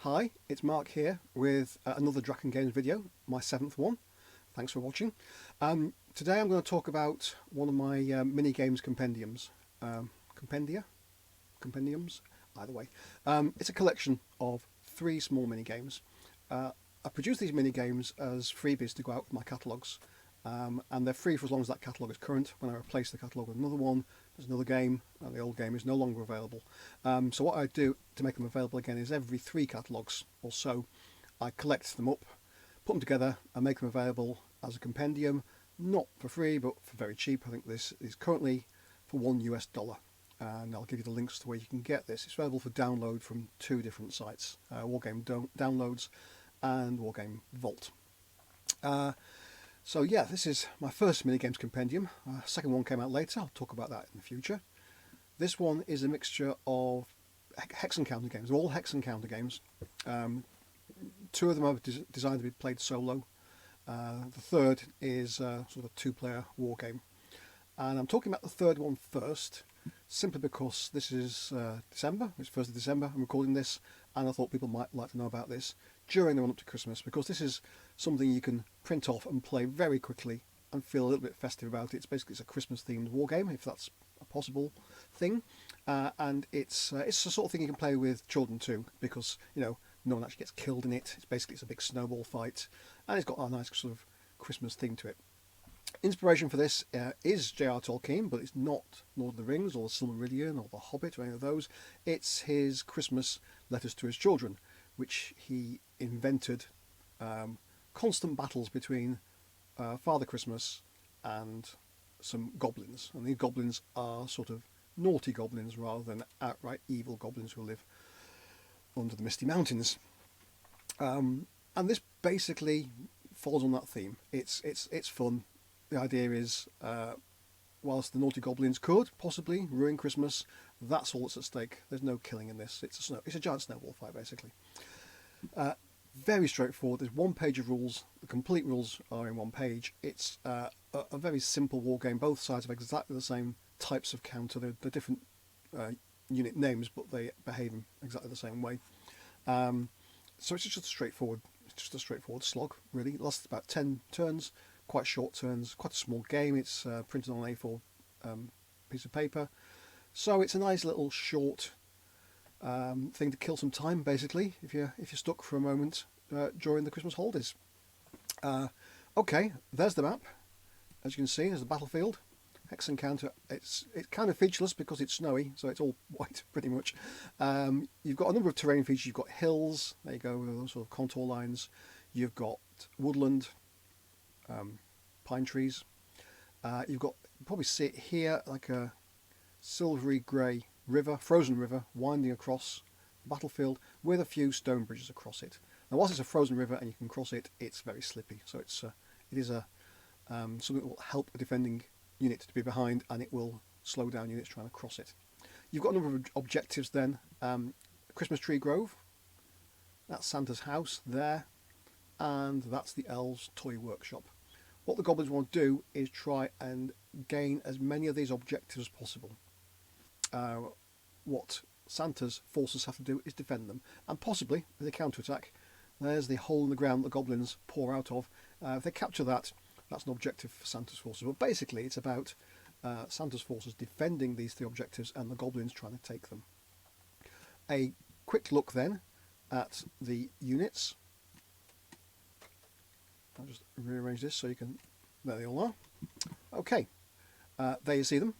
Hi, it's Mark here with another Draken Games video, my 7th one. Thanks for watching. Today I'm going to talk about one of my Mini Games Compendiums. Compendiums? Either way. It's a collection of 3 small mini games. I produced these mini games as freebies to go out with my catalogues. And they're free for as long as that catalogue is current. When I replace the catalogue with another one, there's another game, and the old game is no longer available. So what I do to make them available again is every 3 catalogues or so, I collect them up, put them together, and make them available as a compendium, not for free, but for very cheap. I think this is currently for $1 US, and I'll give you the links to where you can get this. It's available for download from 2 different sites, Wargame Downloads and Wargame Vault. So yeah, this is my first Mini Games Compendium. Second one came out later. I'll talk about that in the future. This one is a mixture of hex and counter games. They're all hex and counter games. 2 of them are designed to be played solo. The third is sort of a 2-player war game. And I'm talking about the 3rd one first, simply because this is December. It's 1st of December. I'm recording this, and I thought people might like to know about this during the run up to Christmas, because this is something you can print off and play very quickly and feel a little bit festive about it. It's a Christmas themed war game, if that's a possible thing, and it's the sort of thing you can play with children too, because no one actually gets killed in it. It's a big snowball fight, and it's got a nice sort of Christmas theme to it. Inspiration for this is J.R. Tolkien, but it's not Lord of the Rings or the Silmarillion or the Hobbit or any of those. It's his Christmas letters to his children, which he invented. Constant battles between Father Christmas and some goblins, and these goblins are sort of naughty goblins rather than outright evil goblins who live under the Misty Mountains. And this basically follows on that theme. It's fun. The idea is, whilst the naughty goblins could possibly ruin Christmas, that's all that's at stake. There's no killing in this. It's a giant snowball fight, basically. Very straightforward. There's 1 page of rules. The complete rules are in 1 page. It's a very simple war game. Both sides have exactly the same types of counter. They're different unit names, but they behave in exactly the same way. So it's just a straightforward slog, really. It lasts about 10 turns. Quite short turns, quite a small game. It's printed on an A4 piece of paper, so it's a nice little short thing to kill some time, basically, if you're stuck for a moment during the Christmas holidays. Okay, there's the map. As you can see, there's the battlefield. Hex and counter. It's kind of featureless because it's snowy, so it's all white pretty much. You've got a number of terrain features. You've got hills. There you go, with those sort of contour lines. You've got woodland. Pine trees. You've got, you probably see it here, like a silvery grey river, frozen river, winding across the battlefield with a few stone bridges across it. Now, whilst it's a frozen river and you can cross it, it's very slippy, so it is something that will help a defending unit to be behind, and it will slow down units trying to cross it. You've got a number of objectives then. Christmas Tree Grove, that's Santa's house there, and that's the elves' toy workshop. What the goblins want to do is try and gain as many of these objectives as possible. What Santa's forces have to do is defend them, and possibly with a counter-attack. There's the hole in the ground that the goblins pour out of. If they capture that, that's an objective for Santa's forces. But basically it's about Santa's forces defending these 3 objectives and the goblins trying to take them. A quick look then at the units. I'll just rearrange this so you can... There they all are. Okay, there you see them.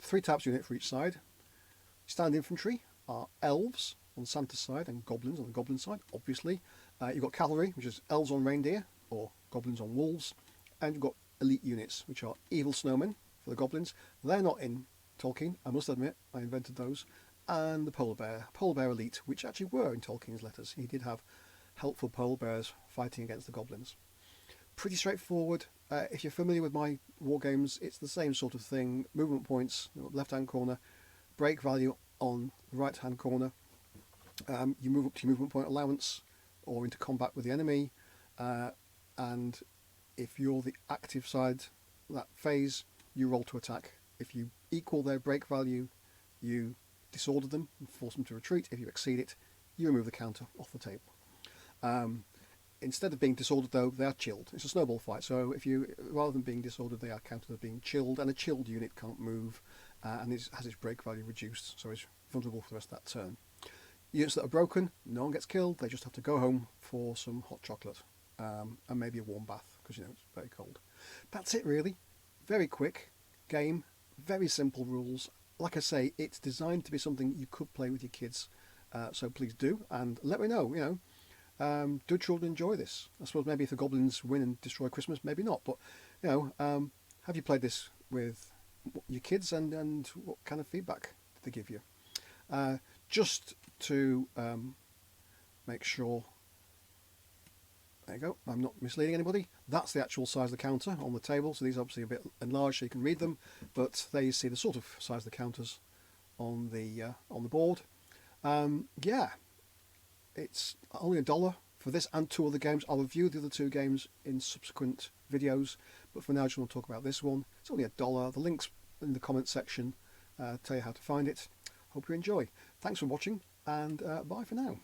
3 types of unit for each side. Standard infantry are elves on Santa's side and goblins on the goblin side, obviously. You've got cavalry, which is elves on reindeer, or goblins on wolves. And you've got elite units, which are evil snowmen for the goblins. They're not in Tolkien, I must admit. I invented those. And the polar bear elite, which actually were in Tolkien's letters. He did have helpful polar bears fighting against the goblins. Pretty straightforward. If you're familiar with my war games, it's the same sort of thing. Movement points, left hand corner, break value on the right hand corner. You move up to your movement point allowance or into combat with the enemy, and if you're the active side that phase, you roll to attack. If you equal their break value, you disorder them and force them to retreat. If you exceed it, you remove the counter off the table. Instead of being disordered, though, they are chilled. It's a snowball fight, so if you, rather than being disordered, they are counted as being chilled, and a chilled unit can't move, and has its break value reduced, so it's vulnerable for the rest of that turn. Units that are broken, no one gets killed, they just have to go home for some hot chocolate, and maybe a warm bath, because it's very cold. That's it, really. Very quick game, very simple rules. Like I say, it's designed to be something you could play with your kids, so please do, and let me know, do children enjoy this? I suppose maybe if the goblins win and destroy Christmas, maybe not. But have you played this with your kids, and what kind of feedback did they give you? Just to make sure, there you go, I'm not misleading anybody. That's the actual size of the counter on the table. So these are obviously a bit enlarged so you can read them, but there you see the sort of size of the counters on the board. Yeah. It's only $1 for this and 2 other games. I'll review the other 2 games in subsequent videos, but for now I just want to talk about this one. It's only $1. The link's in the comments section, tell you how to find it. Hope you enjoy. Thanks for watching, and bye for now.